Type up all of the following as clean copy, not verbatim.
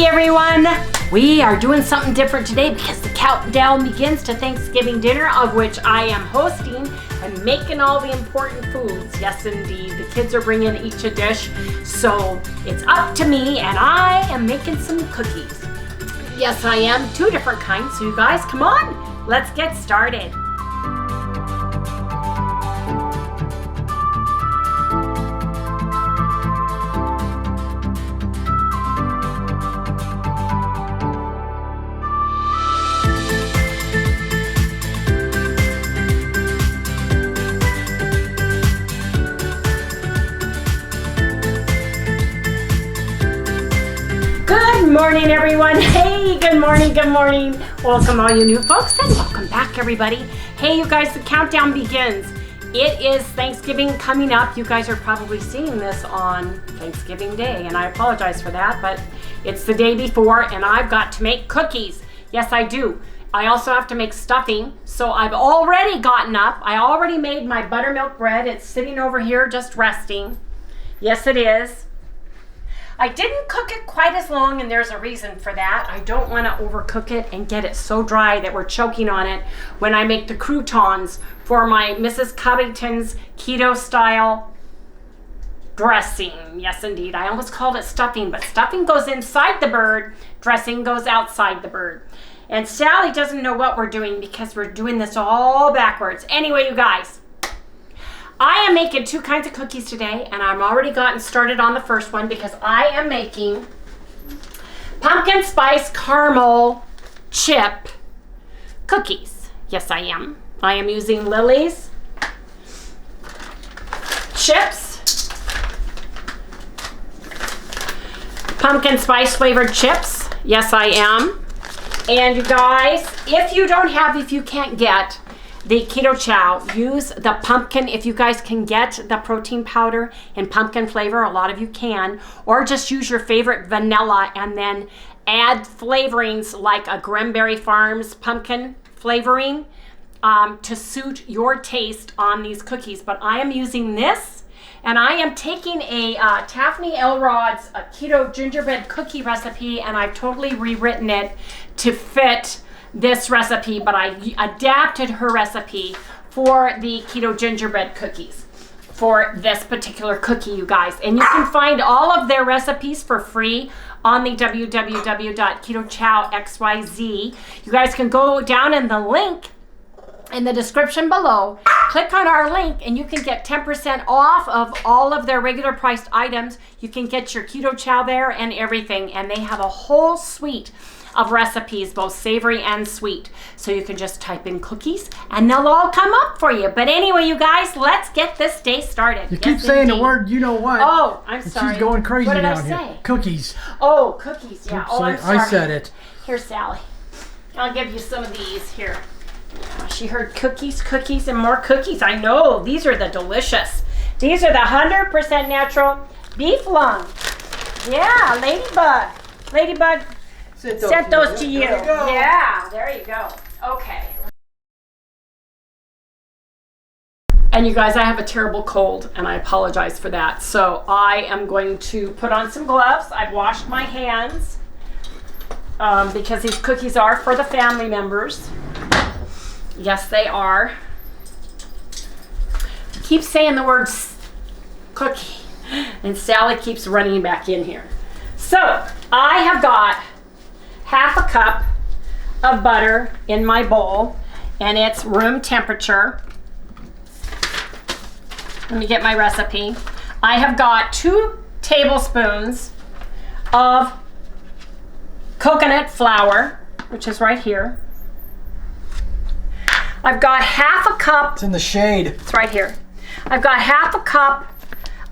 Hey everyone! We are doing something different today because the countdown begins to Thanksgiving dinner, of which I am hosting and making all the important foods. Yes, indeed. The kids are bringing each a dish, so it's up to me, and I am making some cookies. Yes, I am. 2 different kinds, so you guys, come on, let's get started. Good morning, everyone. Hey, good morning, good morning. Welcome all you new folks and welcome back, everybody. Hey, you guys, the countdown begins. It is Thanksgiving coming up. You guys are probably seeing this on Thanksgiving Day, and I apologize for that, but it's the day before, and I've got to make cookies. Yes, I do. I also have to make stuffing, so I've already gotten up. I already made my buttermilk bread. It's sitting over here just resting. Yes, it is. I didn't cook it quite as long, and there's a reason for that. I don't want to overcook it and get it so dry that we're choking on it when I make the croutons for my Mrs. Covington's keto style dressing. Yes, indeed. I almost called it stuffing, but stuffing goes inside the bird, dressing goes outside the bird. And Sally doesn't know what we're doing because we're doing this all backwards. Anyway, you guys, I am making 2 kinds of cookies today, and I'm already gotten started on the first one because I am making pumpkin spice caramel chip cookies. Yes, I am. I am using Lily's chips, pumpkin spice flavored chips. Yes, I am. And you guys, if you can't get the KetoChow, use the pumpkin. If you guys can get the protein powder in pumpkin flavor, a lot of you can, or just use your favorite vanilla and then add flavorings like a Grimberry Farms pumpkin flavoring to suit your taste on these cookies. But I am using this, and I am taking a Taffany Elrod's keto gingerbread cookie recipe, and I've totally rewritten it to fit this recipe, but I adapted her recipe for the keto gingerbread cookies for this particular cookie, you guys. And you can find all of their recipes for free on the www.ketochowxyz. You guys can go down in the link in the description below, click on our link, and you can get 10% off of all of their regular priced items. You can get your KetoChow there and everything, and they have a whole suite of recipes, both savory and sweet. So you can just type in cookies and they'll all come up for you. But anyway, you guys, let's get this day started. You keep saying the word, you know what? Oh, I'm sorry. She's going crazy down here. What did I say? Cookies. Oh, cookies, yeah. Oh, I'm sorry. I said it. Here, Sally. I'll give you some of these here. She heard cookies, and more cookies. I know, these are the delicious. These are the 100% natural beef lung. Yeah, Ladybug. Ladybug sent those to you. There you go. Yeah, there you go. Okay. And you guys, I have a terrible cold, and I apologize for that. So I am going to put on some gloves. I've washed my hands because these cookies are for the family members. Yes, they are. I keep saying the word cookie, and Sally keeps running back in here. So I have got half a cup of butter in my bowl, and it's room temperature. Let me get my recipe. I have got 2 tablespoons of coconut flour, which is right here. I've got half a cup. It's in the shade. It's right here. I've got half a cup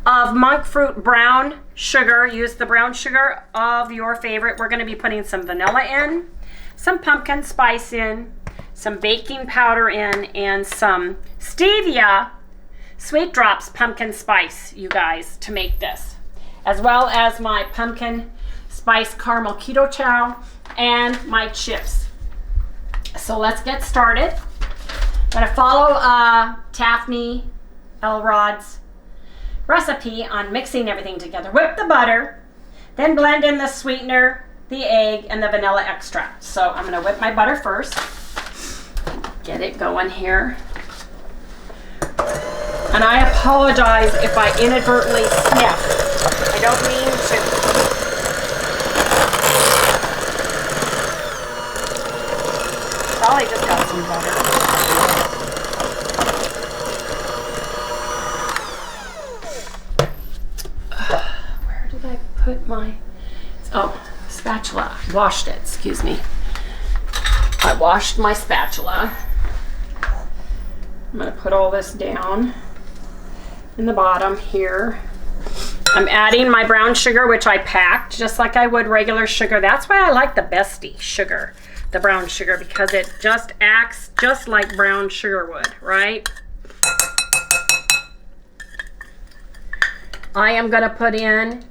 of monk fruit brown sugar. Use the brown sugar of your favorite. We're going to be putting some vanilla in, some pumpkin spice in, some baking powder in, and some stevia sweet drops pumpkin spice, you guys, to make this, as well as my pumpkin spice caramel KetoChow and my chips. So let's get started. I'm going to follow Taffany Elrod's recipe on mixing everything together. Whip the butter, then blend in the sweetener, the egg, and the vanilla extract. So I'm gonna whip my butter first. Get it going here. And I apologize if I inadvertently sniff. I don't mean to. Probably just got some butter. Where did I put my... Oh, spatula. Washed it, excuse me. I washed my spatula. I'm gonna put all this down in the bottom here. I'm adding my brown sugar, which I packed just like I would regular sugar. That's why I like the Bestie sugar, the brown sugar, because it just acts just like brown sugar would, right? I am gonna put in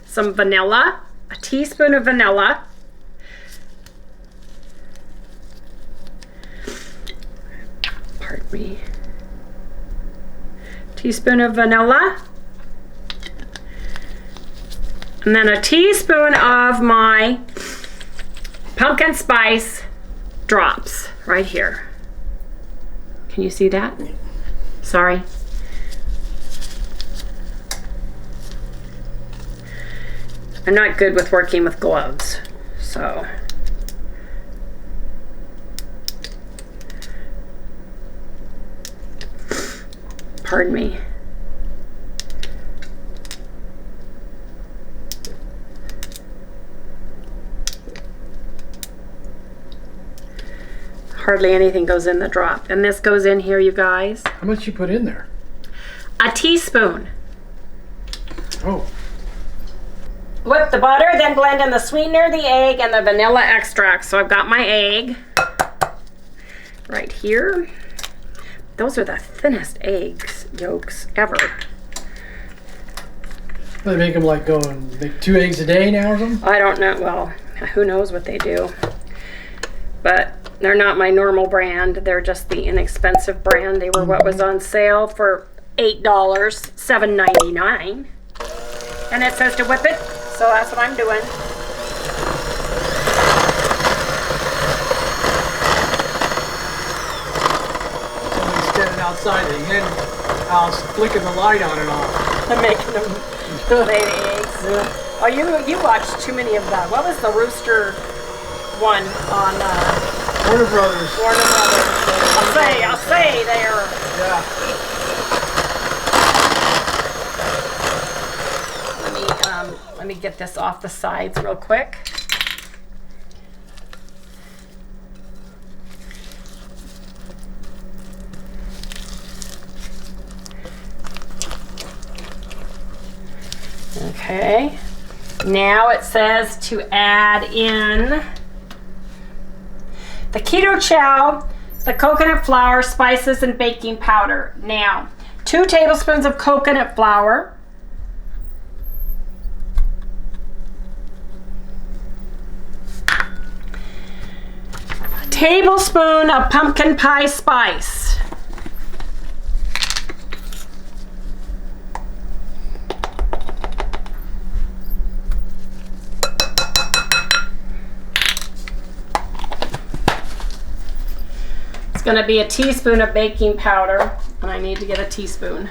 some vanilla, a teaspoon of vanilla. Pardon me. Teaspoon of vanilla. And then a teaspoon of my pumpkin spice drops right here. Can you see that? Sorry. I'm not good with working with gloves, so. Pardon me. Hardly anything goes in the drop. And this goes in here, you guys. How much you put in there? A teaspoon. Oh. Whip the butter, then blend in the sweetener, the egg, and the vanilla extract. So I've got my egg right here. Those are the thinnest eggs yolks ever. They make them like go and make 2 eggs a day now or something? I don't know. Well, who knows what they do. But they're not my normal brand. They're just the inexpensive brand. They were what was on sale for $8, $7.99. And it says to whip it, so that's what I'm doing. Standing outside the hen house, flicking the light on and off. I'm making them lay eggs. Yeah. Oh, you watched too many of that. What was the rooster one on Warner Brothers. Warner Brothers. I'll say there. Yeah. Let me get this off the sides real quick. Okay, now it says to add in the KetoChow, the coconut flour, spices, and baking powder. Now, 2 tablespoons of coconut flour, a tablespoon of pumpkin pie spice, it's going to be a teaspoon of baking powder, and I need to get a teaspoon.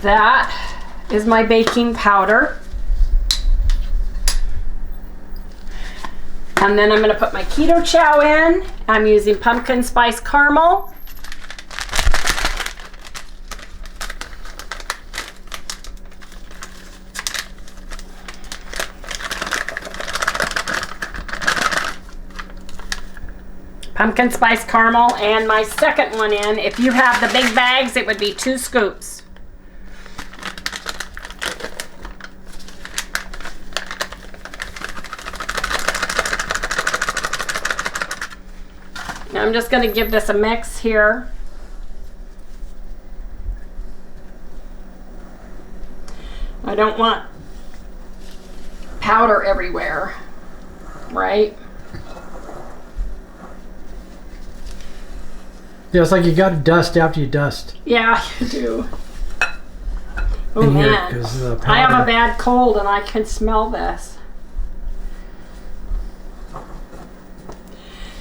That is my baking powder. And then I'm going to put my KetoChow in. I'm using pumpkin spice caramel. Pumpkin spice caramel, and my second one in. If you have the big bags, it would be 2 scoops. Now I'm just going to give this a mix here. I don't want powder everywhere, right? Yeah, it's like you got to dust after you dust. Yeah, you do. Oh in here man, because of the I have a powder. bad cold and I can smell this.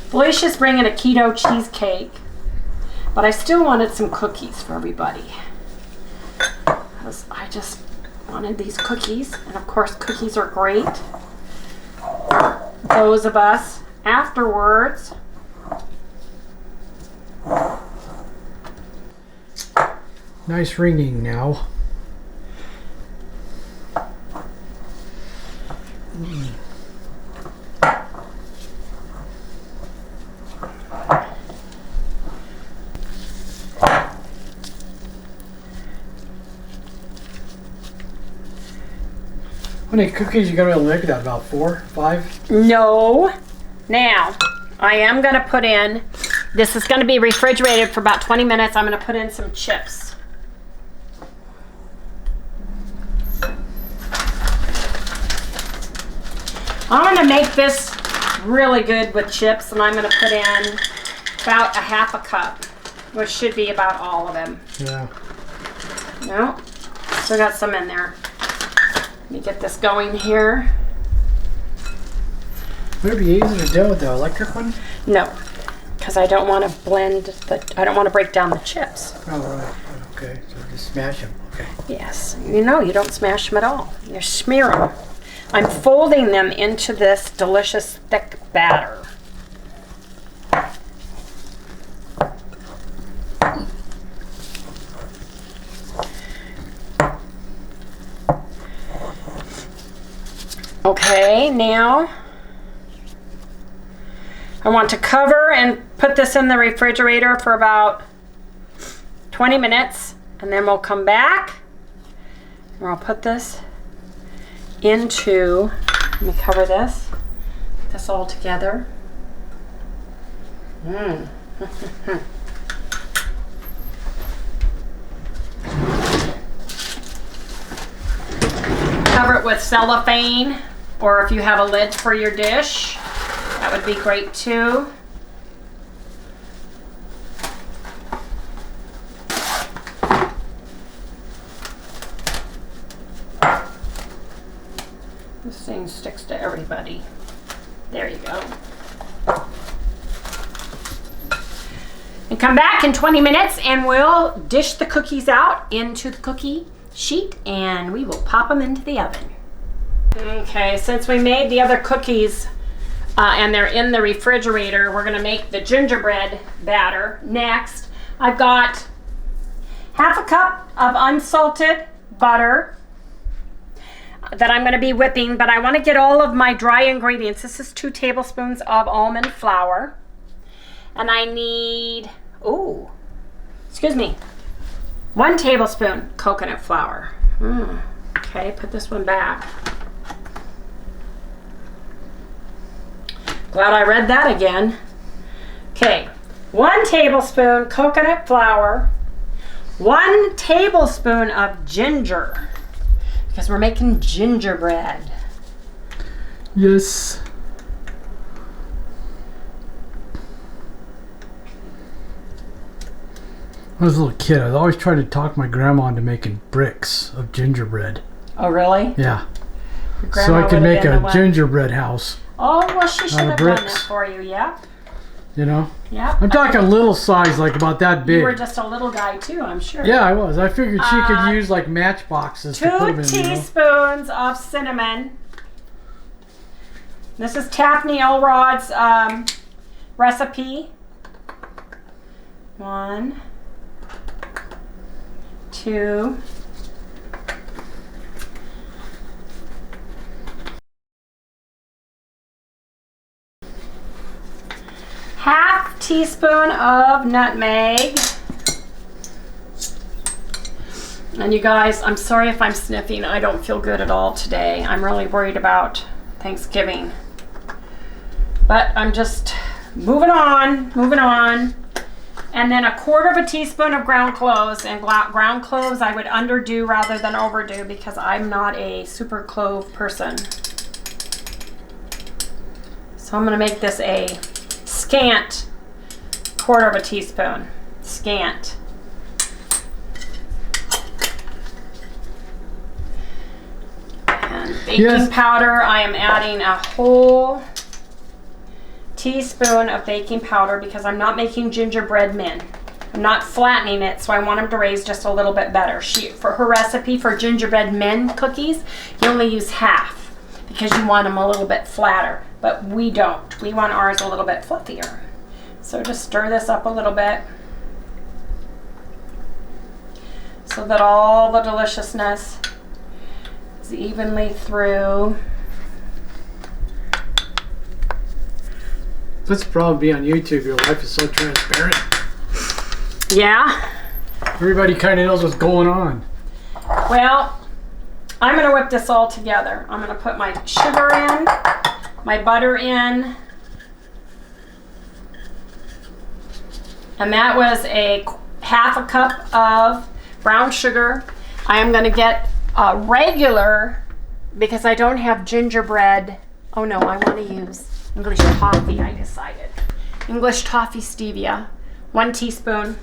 Felicia's bringing a keto cheesecake, but I still wanted some cookies for everybody. I just wanted these cookies, and of course cookies are great. Those of us afterwards. Nice ringing now. How many cookies you gonna make that? About 4, 5? No. Now, I am going to put in, this is going to be refrigerated for about 20 minutes. I'm going to put in some chips. I'm going to make this really good with chips, and I'm going to put in about a half a cup, which should be about all of them. Yeah. No, still got some in there. Let me get this going here. Would it be easier to do with the electric one? No, because I don't want to I don't want to break down the chips. Oh, right. Okay, so just smash them. Okay. Yes, you don't smash them at all. You smear them. I'm folding them into this delicious thick batter. Okay, now I want to cover and put this in the refrigerator for about 20 minutes, and then we'll come back and I'll put this into, let me cover this, put this all together. Cover it with cellophane, or if you have a lid for your dish, that would be great too. This thing sticks to everybody. There you go. And come back in 20 minutes and we'll dish the cookies out into the cookie sheet and we will pop them into the oven. Okay, since we made the other cookies and they're in the refrigerator, we're gonna make the gingerbread batter next. I've got half a cup of unsalted butter that I'm gonna be whipping, but I wanna get all of my dry ingredients. This is 2 tablespoons of almond flour. And I need, 1 tablespoon coconut flour. Okay, put this one back. Glad I read that again. Okay, 1 tablespoon coconut flour, 1 tablespoon of ginger, because we're making gingerbread. Yes. When I was a little kid, I was always trying to talk my grandma into making bricks of gingerbread. Oh, really? Yeah. Your grandma So I could would have make been a the one. gingerbread house, Oh, well, she should have done bricks. that for you, yeah. you know? Yeah. I'm talking little size, like about that big. You were just a little guy too, I'm sure. Yeah, I was. I figured she could use like matchboxes to put 2 them in, you know? teaspoons of cinnamon. This is Taffy Elrod's recipe. 1, 2. Half teaspoon of nutmeg. And you guys, I'm sorry if I'm sniffing. I don't feel good at all today. I'm really worried about Thanksgiving. But I'm just moving on. And then 1/4 teaspoon of ground cloves. And ground cloves I would underdo rather than overdo because I'm not a super clove person. So I'm gonna make this a scant 1/4 teaspoon. Scant. Baking powder, I am adding a whole teaspoon of baking powder because I'm not making gingerbread men. I'm not flattening it, so I want them to raise just a little bit better. For her recipe for gingerbread men cookies, you only use half because you want them a little bit flatter, but we don't. We want ours a little bit fluffier. So just stir this up a little bit so that all the deliciousness is evenly through. Let's probably be on YouTube. Your life is so transparent. Yeah. Everybody kind of knows what's going on. Well, I'm going to whip this all together. I'm going to put my sugar in, my butter in, and that was a half a cup of brown sugar. I am going to get a regular because I don't have gingerbread. Oh no, I want to use English toffee, I decided. English toffee stevia, 1 teaspoon.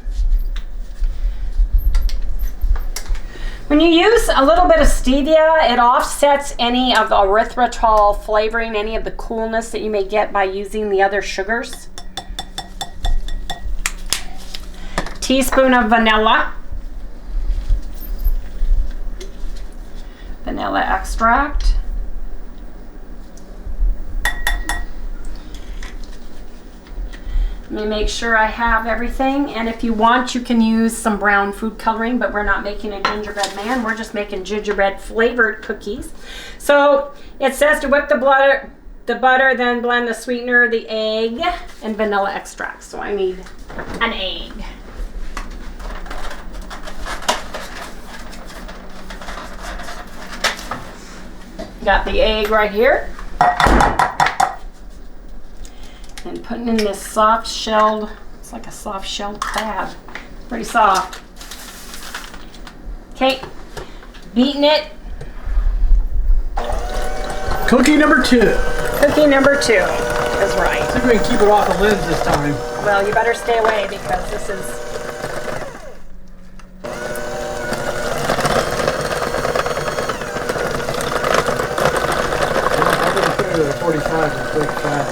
When you use a little bit of stevia, it offsets any of the erythritol flavoring, any of the coolness that you may get by using the other sugars. Teaspoon of vanilla. Vanilla extract. Let me make sure I have everything, and if you want you can use some brown food coloring, but we're not making a gingerbread man, we're just making gingerbread flavored cookies. So it says to whip the butter, then blend the sweetener, the egg, and vanilla extract. So I need an egg. Got the egg right here. And putting in this soft shelled, it's like a soft shelled crab. Pretty soft. Okay, beating it. Cookie number 2. Cookie number 2 is right. See if we can keep it off the lids this time. Well, you better stay away because this is...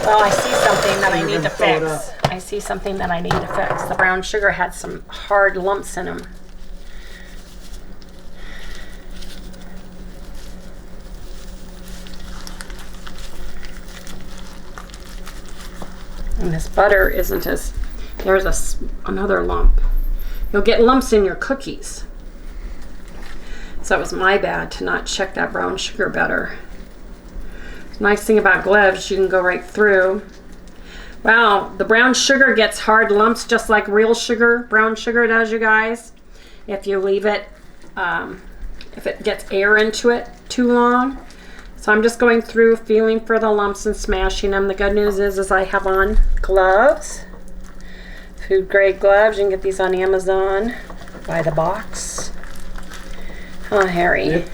Well, I see something that I need to fix. I see something that I need to fix. The brown sugar had some hard lumps in them. And this butter isn't as... There's another lump. You'll get lumps in your cookies. So it was my bad to not check that brown sugar better. Nice thing about gloves, you can go right through. Wow, the brown sugar gets hard lumps just like real sugar, brown sugar does, you guys. If you leave it, if it gets air into it too long. So I'm just going through, feeling for the lumps and smashing them. The good news is I have on gloves, food grade gloves. You can get these on Amazon by the box. Oh, Harry. Yep.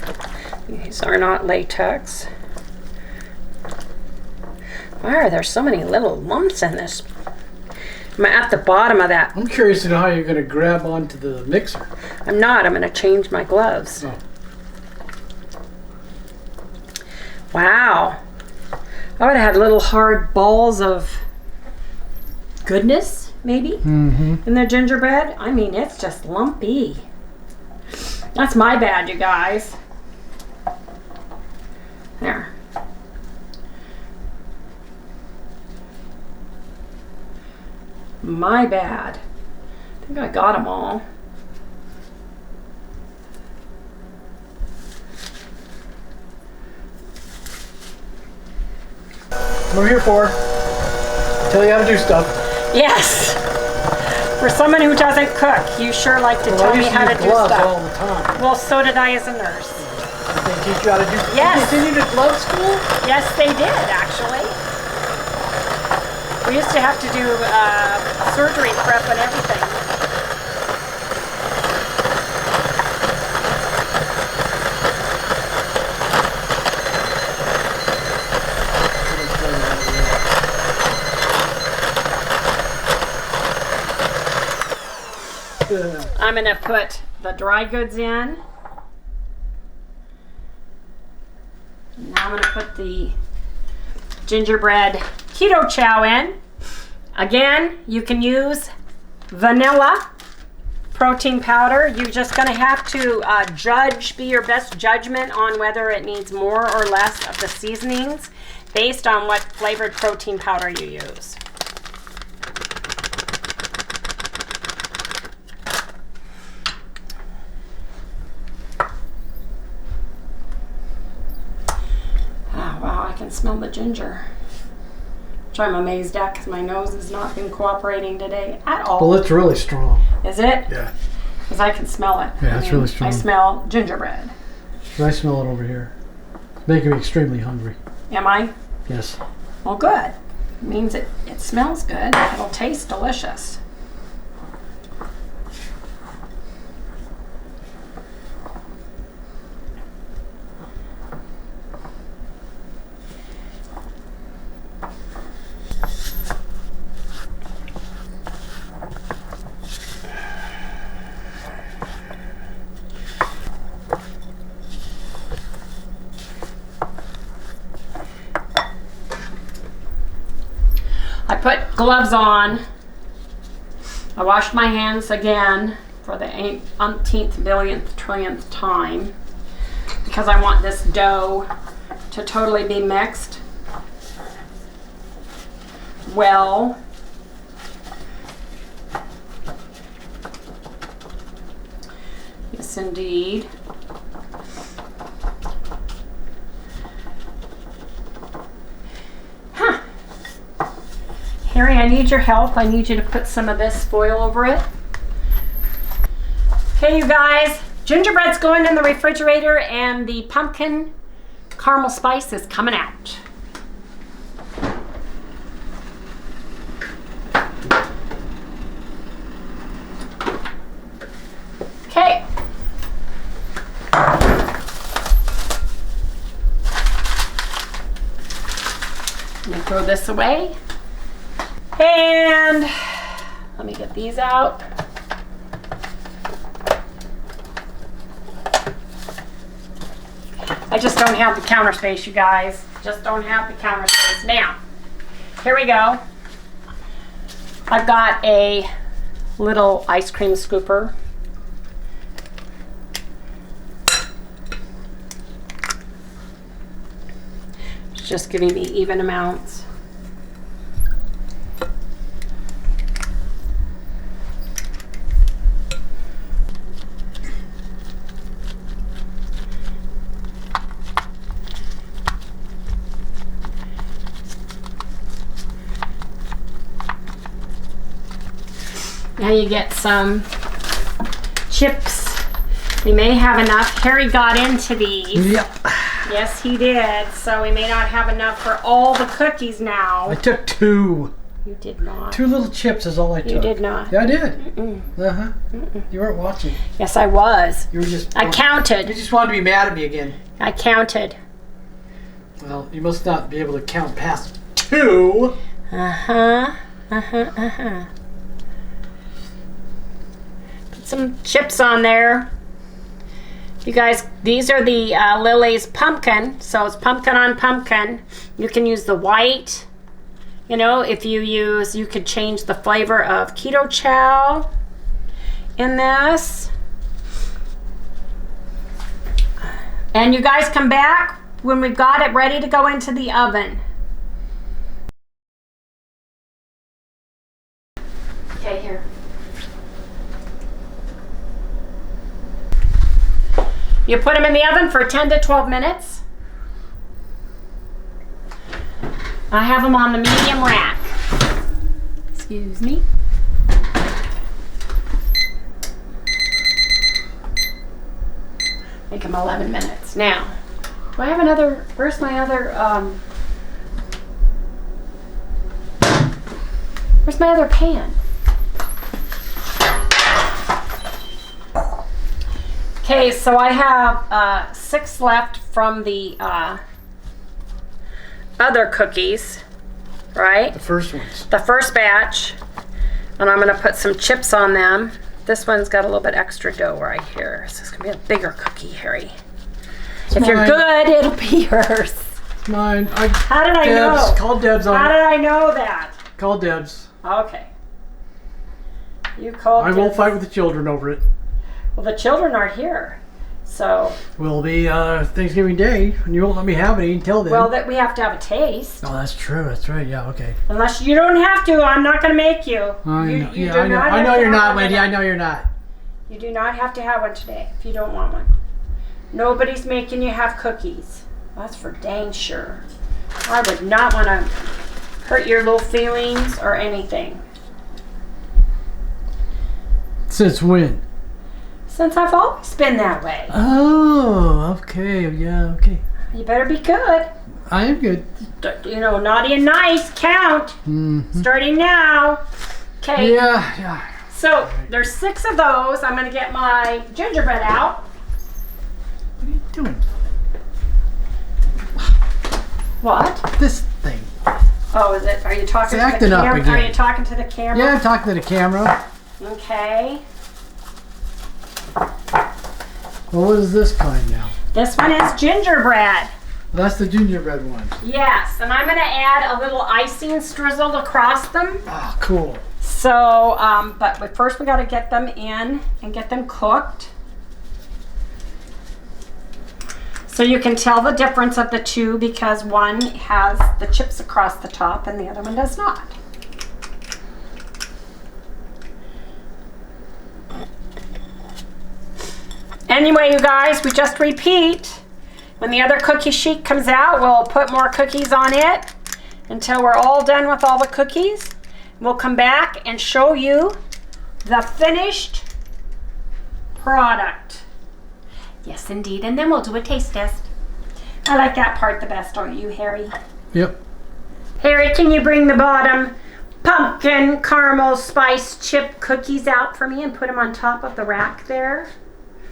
These are not latex. Why are there so many little lumps in this? I'm at the bottom of that. I'm curious to know how you're going to grab onto the mixer. I'm not. I'm going to change my gloves. Oh. Wow. I would have had little hard balls of goodness, maybe, in the gingerbread. I mean, it's just lumpy. That's my bad, you guys. There. My bad. I think I got them all. What I'm here for. Tell you how to do stuff. Yes. For someone who doesn't cook, you sure like to tell me how to do stuff. All the time. Well, so did I as a nurse. Did they teach you how to do stuff? Yes. Did you continue to glove school? Yes, they did, actually. We used to have to do surgery prep and everything. I'm going to put the dry goods in. Now I'm going to put the gingerbread KetoChow in. Again, you can use vanilla protein powder. You're just going to have to be your best judgment on whether it needs more or less of the seasonings based on what flavored protein powder you use. Oh, wow, I can smell the ginger. Which I'm amazed at because my nose has not been cooperating today at all. Well, it's really strong. Is it? Yeah. Because I can smell it. Yeah, it's really strong. I smell gingerbread. I smell it over here. It's making me extremely hungry. Am I? Yes. Well, good. It means it smells good. It'll taste delicious. I put gloves on. I washed my hands again for the umpteenth, billionth, trillionth time because I want this dough to totally be mixed well. Yes, indeed. Harry, I need your help. I need you to put some of this foil over it. Okay, you guys, gingerbread's going in the refrigerator and the pumpkin caramel spice is coming out. Okay. Let me throw this away. And let me get these out. I just don't have the counter space, you guys. Just don't have the counter space. Now, here we go. I've got a little ice cream scooper. It's just giving me even amounts. Now you get some chips. We may have enough. Harry got into these. Yep. Yes, he did. So we may not have enough for all the cookies now. I took 2. You did not. 2 little chips is all I took. You did not. Yeah, I did. Mm-mm. Uh-huh. Mm-mm. You weren't watching. Yes, I was. You were just... I counted. You just wanted to be mad at me again. I counted. Well, you must not be able to count past 2. Uh-huh. Uh-huh. Uh-huh. Some chips on there. You guys, these are the Lily's pumpkin, so it's pumpkin on pumpkin. You can use the white. You know, if you could change the flavor of KetoChow in this. And you guys come back when we've got it ready to go into the oven. Okay, here. You put them in the oven for 10 to 12 minutes. I have them on the medium rack. Excuse me. Make them 11 minutes. Now, do I have another, where's my other pan? Okay, so I have 6 left from the other cookies, right? The first ones. The first batch. And I'm going to put some chips on them. This one's got a little bit extra dough right here. So it's going to be a bigger cookie, Harry. If you're good, it'll be yours. It's mine. How did I know? Call Debs on How it. did I know that? Call Debs. Okay. You called I won't Debs. fight with the children over it. Well, the children aren't here. So. Will be Thanksgiving Day, and you won't let me have any until then. Well, that we have to have a taste. Oh, that's true. That's right. Yeah, okay. Unless you don't have to, I'm not going to make you. I know. You Yeah, do I know. not I have know to you're have not, one Wendy. today. I know you're not. You do not have to have one today if you don't want one. Nobody's making you have cookies. That's for dang sure. I would not want to hurt your little feelings or anything. Since when? Since I've always been that way. Oh, okay. Yeah, okay. You better be good. I am good. You know, naughty and nice count. Mm-hmm. Starting now. Okay. Yeah. So there's 6 of those. I'm going to get my gingerbread out. What are you doing? What? This thing. Oh, is it? Are you talking It's to acting the up camera? again. Are you talking to the camera? Yeah, I'm talking to the camera. Okay. Well, what is this kind now? This one is gingerbread. That's the gingerbread one. Yes, and I'm going to add a little icing strizzled across them. Oh, cool. So, but first we got to get them in and get them cooked. So you can tell the difference of the two because one has the chips across the top and the other one does not. Anyway, you guys, we just repeat. When the other cookie sheet comes out, we'll put more cookies on it until we're all done with all the cookies. We'll come back and show you the finished product. Yes, indeed. And then we'll do a taste test. I like that part the best, don't you, Harry? Yep. Harry, can you bring the bottom pumpkin caramel spice chip cookies out for me and put them on top of the rack there?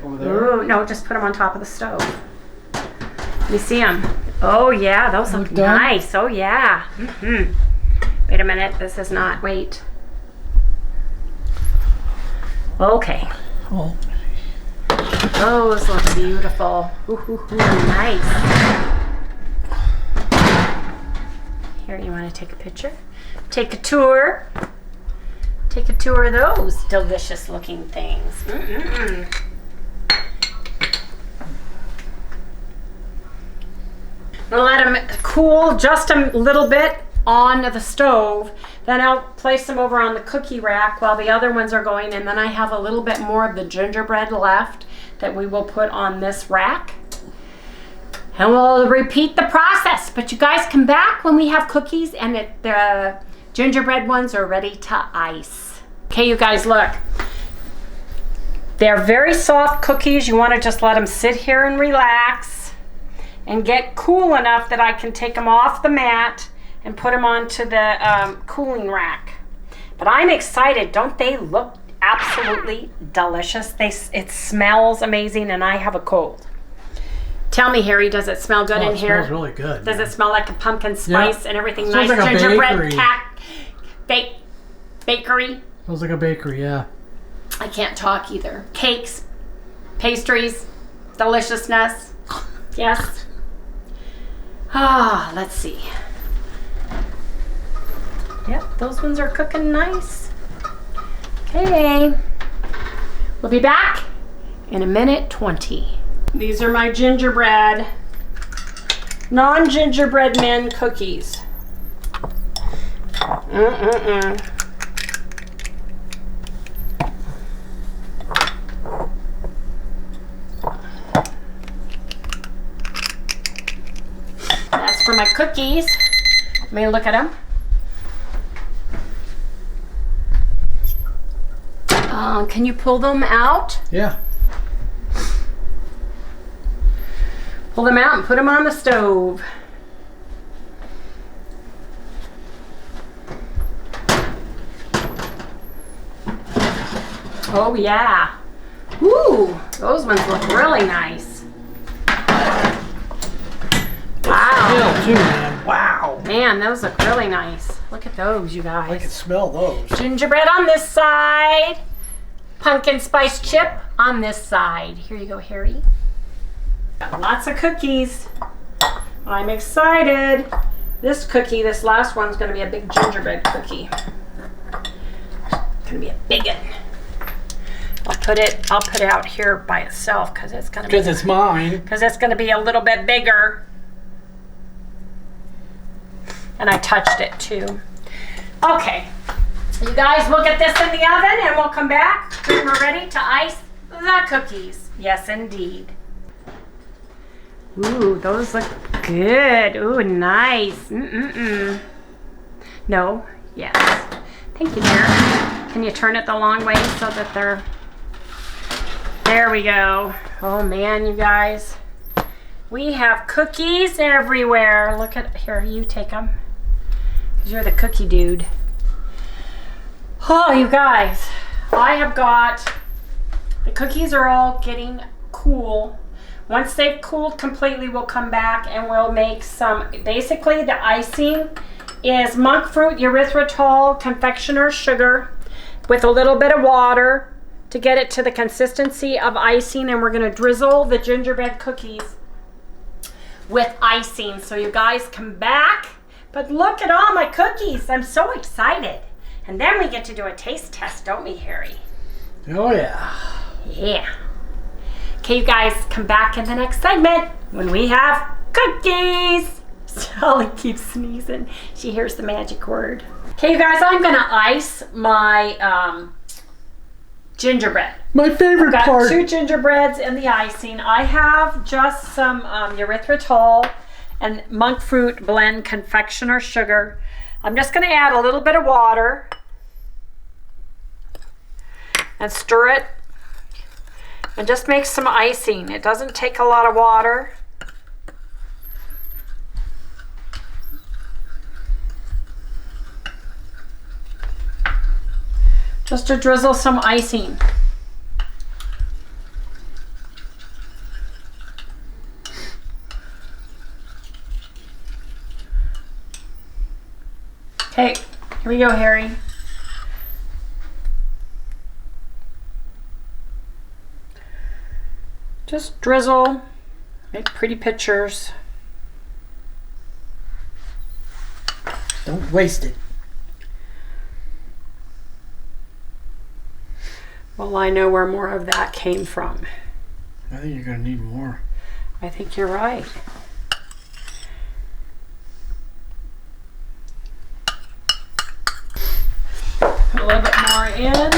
Over there? Ooh, no, just put them on top of the stove. Let me see them. Oh, yeah, those look done? nice. Oh, yeah. Wait a minute. This is not. Wait. Okay. Oh. Those look beautiful. Ooh, nice. Here, you want to take a picture? Take a tour. Take a tour of those delicious looking things. I'll let them cool just a little bit on the stove. Then I'll place them over on the cookie rack while the other ones are going, and then I have a little bit more of the gingerbread left that we will put on this rack. And we'll repeat the process. But you guys come back when we have cookies and the gingerbread ones are ready to ice. Okay, you guys, look. They're very soft cookies. You want to just let them sit here and relax and get cool enough that I can take them off the mat and put them onto the cooling rack. But I'm excited. Don't they look absolutely delicious? It smells amazing, and I have a cold. Tell me, Harry, does it smell good in here? It smells really good. Does it smell like a pumpkin spice and everything Smells nice? like a Gingerbread bakery. Bakery. Smells like a bakery, yeah. I can't talk either. Cakes, pastries, deliciousness. Yes. Let's see. Yep, those ones are cooking nice. Okay. We'll be back in a minute 20. These are my gingerbread, non-gingerbread men cookies. That's for my cookies. Let me look at them. Can you pull them out? Yeah. Pull them out and put them on the stove. Oh yeah. Ooh, those ones look really nice. Wow. Still too, man. Wow. Man, those look really nice. Look at those, you guys. I can smell those. Gingerbread on this side. Pumpkin spice chip on this side. Here you go, Harry. Got lots of cookies. I'm excited. This cookie, this last one's gonna be a big gingerbread cookie. It's gonna be a big one. I'll put it out here by itself because it's gonna Because it's mine. Because it's gonna be a little bit bigger. And I touched it too. Okay, you guys, we'll get this in the oven and we'll come back when we're ready to ice the cookies. Yes, indeed. Ooh, those look good. Ooh, nice. No, yes. Thank you, dear. Can you turn it the long way so that they're... There we go. Oh man, you guys. We have cookies everywhere. Look at, here, you take them. You're the cookie dude. Oh, you guys, I have got, the cookies are all getting cool. Once they've cooled completely, we'll come back and we'll make some, basically the icing is monk fruit, erythritol, confectioner's sugar with a little bit of water to get it to the consistency of icing, and we're gonna drizzle the gingerbread cookies with icing. So you guys come back. But look at all my cookies. I'm so excited. And then we get to do a taste test, don't we, Harry? Oh, yeah. Yeah. Okay, you guys, come back in the next segment when we have cookies. Sally keeps sneezing. She hears the magic word. Okay, you guys, I'm going to ice my gingerbread. My favorite I've got part. 2 gingerbreads in the icing. I have just some erythritol and monk fruit blend confectioner sugar. I'm just going to add a little bit of water and stir it and just make some icing. It doesn't take a lot of water. Just to drizzle some icing. Okay, here we go, Harry. Just drizzle, make pretty pictures. Don't waste it. Well, I know where more of that came from. I think you're going to need more. I think you're right. Put a little bit more in.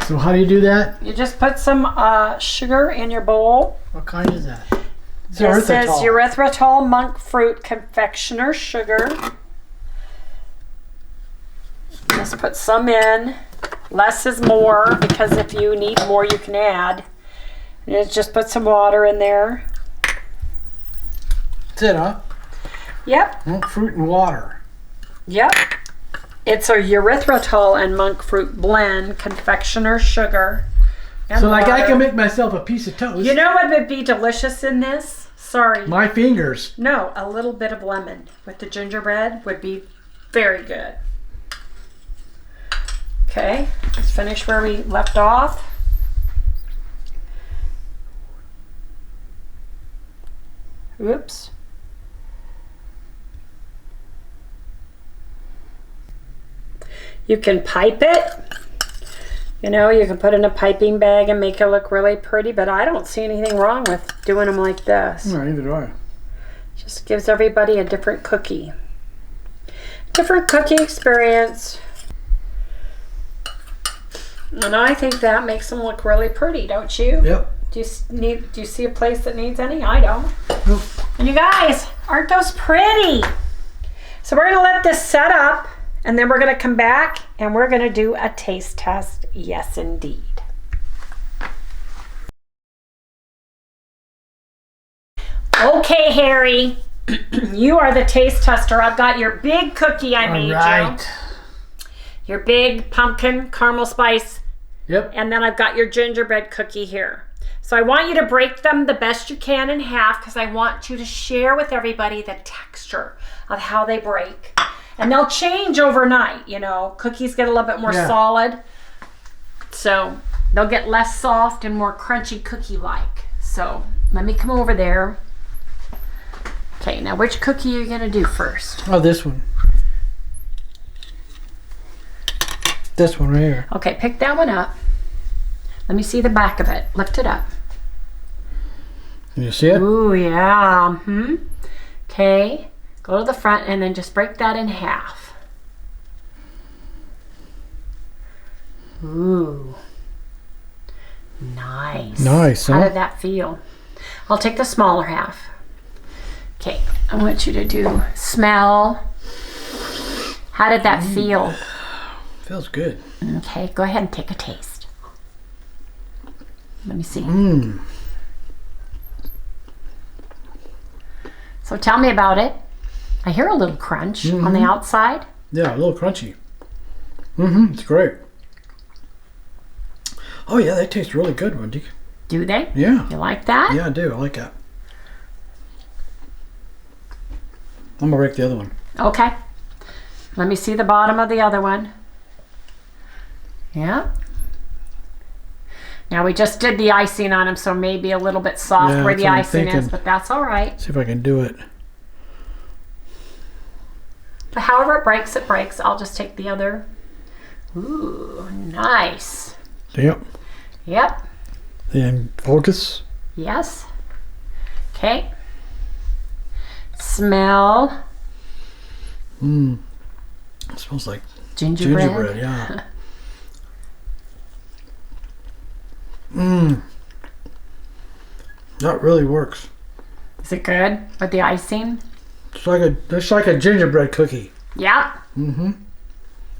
So how do you do that? You just put some sugar in your bowl. What kind is that? This is erythritol monk fruit confectioner sugar. Just put some in. Less is more, because if you need more, you can add. And just put some water in there. That's it, huh? Yep. Monk fruit and water. Yep. It's a erythritol and monk fruit blend, confectioner sugar, and so like water. I can make myself a piece of toast. You know what would be delicious in this? Sorry. My fingers. No, a little bit of lemon with the gingerbread would be very good. Okay, let's finish where we left off. Oops. You can pipe it. You know, you can put in a piping bag and make it look really pretty, but I don't see anything wrong with doing them like this. No, neither do I. Just gives everybody a different cookie. Different cookie experience. And I think that makes them look really pretty, don't you? Yep. Do you see a place that needs any? I don't. Nope. And you guys, aren't those pretty? So we're going to let this set up, and then we're going to come back and we're going to do a taste test. Yes, indeed. Okay, Harry, you are the taste tester. I've got your big cookie I made you. Your big pumpkin caramel spice. Yep. And then I've got your gingerbread cookie here. So I want you to break them the best you can in half, because I want you to share with everybody the texture of how they break. And they'll change overnight, you know. Cookies get a little bit more solid. So they'll get less soft and more crunchy cookie-like. So let me come over there. Okay, now which cookie are you gonna do first? Oh, this one. This one right here. Okay, pick that one up. Let me see the back of it. Lift it up. Can you see it? Ooh, yeah. Okay, go to the front and then just break that in half. Ooh. Nice. Nice, huh? How did that feel? I'll take the smaller half. Okay, I want you to do smell. How did that feel? Feels good. Okay, go ahead and take a taste. Let me see. So tell me about it. I hear a little crunch on the outside. Yeah, a little crunchy. It's great. Oh yeah, they taste really good, Wendy. Do they? Yeah. You like that? Yeah, I do. I like that. I'm gonna break the other one. Okay. Let me see the bottom of the other one. Yeah. Now we just did the icing on them, so maybe a little bit soft Yeah, where that's the what I'm icing is, thinking. but that's all right. See if I can do it. But however it breaks. I'll just take the other. Ooh, nice. Yep. Yep. Then focus. Yes. Okay. Smell. It smells like Gingerbread. yeah. That really works. Is it good with the icing? It's like a gingerbread cookie. Yeah.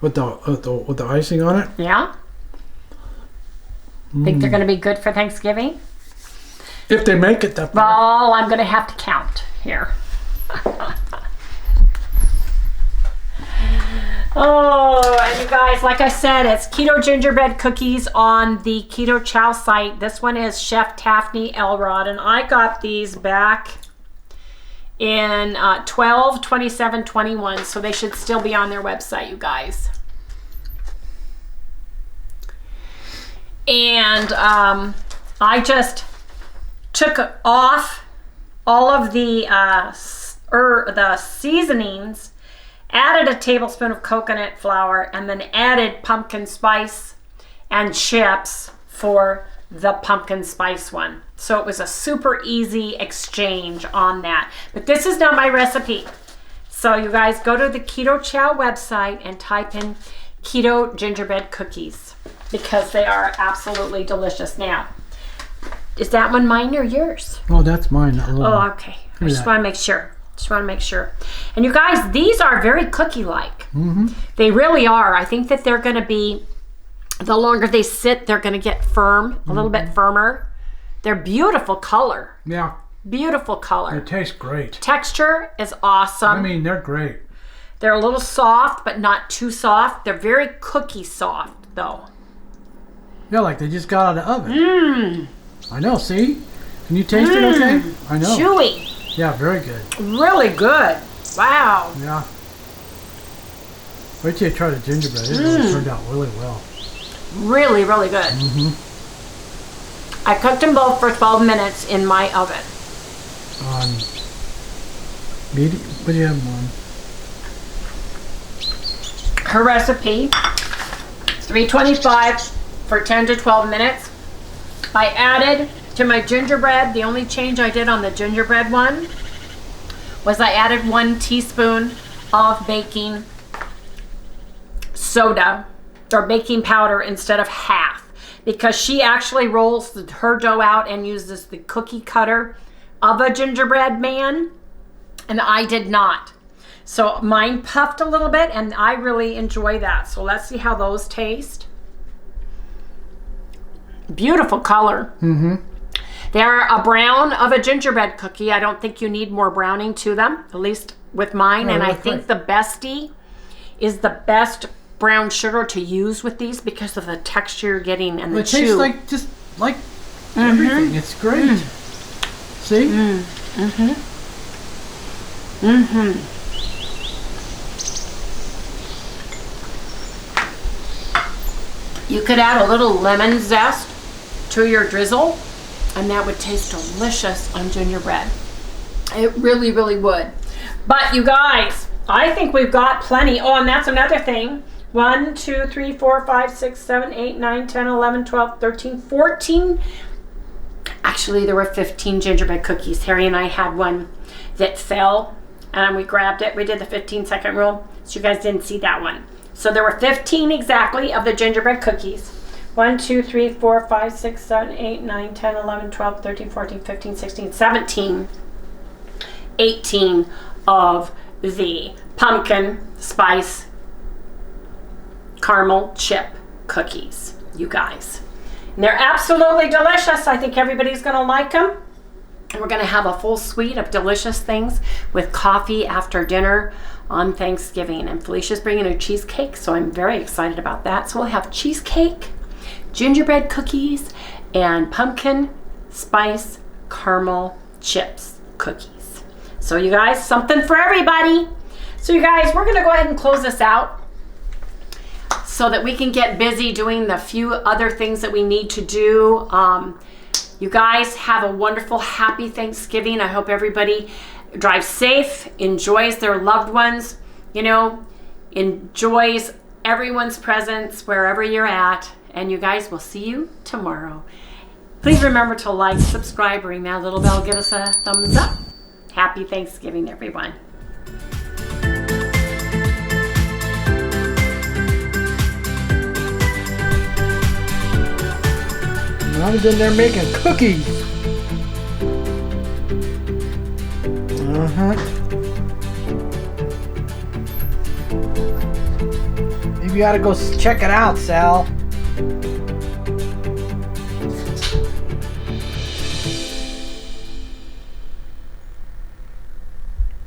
With the icing on it. Yeah. Think they're going to be good for Thanksgiving? If they make it that far. Well, I'm going to have to count here. Oh, and you guys, like I said, it's keto gingerbread cookies on the KetoChow site. This one is Chef Taffany Elrod, and I got these back in 12, 27, 21, so they should still be on their website, you guys. And I just took off all of the seasonings, added a tablespoon of coconut flour, and then added pumpkin spice and chips for the pumpkin spice one. So it was a super easy exchange on that. But this is not my recipe. So you guys go to the KetoChow website and type in keto gingerbread cookies because they are absolutely delicious. Now, is that one mine or yours? Oh, that's mine. That little one. Oh, okay. I just want to make sure. And you guys, these are very cookie-like. They really are. I think that they're going to be, the longer they sit, they're going to get firm, a little bit firmer. They're beautiful color. Yeah. Beautiful color. It tastes great. Texture is awesome. I mean, they're great. They're a little soft, but not too soft. They're very cookie soft, though. Yeah, like they just got out of the oven. I know, see? Can you taste it okay? I know. Chewy. Yeah, very good. Really good. Wow. Yeah. Wait till you try the gingerbread. It really turned out really well. Really, really good. I cooked them both for 12 minutes in my oven. On medium, medium one. Her recipe, 325 for 10 to 12 minutes. I added to my gingerbread, the only change I did on the gingerbread one was I added 1 teaspoon of baking soda or baking powder instead of half, because she actually rolls her dough out and uses the cookie cutter of a gingerbread man, and I did not. So mine puffed a little bit, and I really enjoy that. So let's see how those taste. Beautiful color. They're a brown of a gingerbread cookie. I don't think you need more browning to them, at least with mine. And I think the Bestie is the best brown sugar to use with these because of the texture you're getting and the chew. It tastes like just like everything. It's great. See? You could add a little lemon zest to your drizzle, and that would taste delicious on gingerbread. It really, really would. But you guys, I think we've got plenty. Oh, and that's another thing. 1, 2, 3, 4, 5, 6, 7, 8, 9, 10, 11, 12, 13, 14. Actually, there were 15 gingerbread cookies. Harry and I had one that fell, and we grabbed it. We did the 15-second rule, so you guys didn't see that one. So there were 15 exactly of the gingerbread cookies. 1, 2, 3, 4, 5, 6, 7, 8, 9, 10, 11, 12, 13, 14, 15, 16, 17, 18 of the pumpkin spice caramel chip cookies, you guys. And they're absolutely delicious. I think everybody's gonna like them. And we're gonna have a full suite of delicious things with coffee after dinner on Thanksgiving. And Felicia's bringing a cheesecake, so I'm very excited about that. So we'll have cheesecake, gingerbread cookies, and pumpkin spice caramel chips cookies. So you guys, something for everybody. So you guys, we're gonna go ahead and close this out so that we can get busy doing the few other things that we need to do. You guys have a wonderful, happy Thanksgiving. I hope everybody drives safe, enjoys their loved ones, you know, enjoys everyone's presence wherever you're at. And you guys, will see you tomorrow. Please remember to like, subscribe, ring that little bell, give us a thumbs up. Happy Thanksgiving, everyone. I was in there making cookies. Maybe you ought to go check it out, Sal.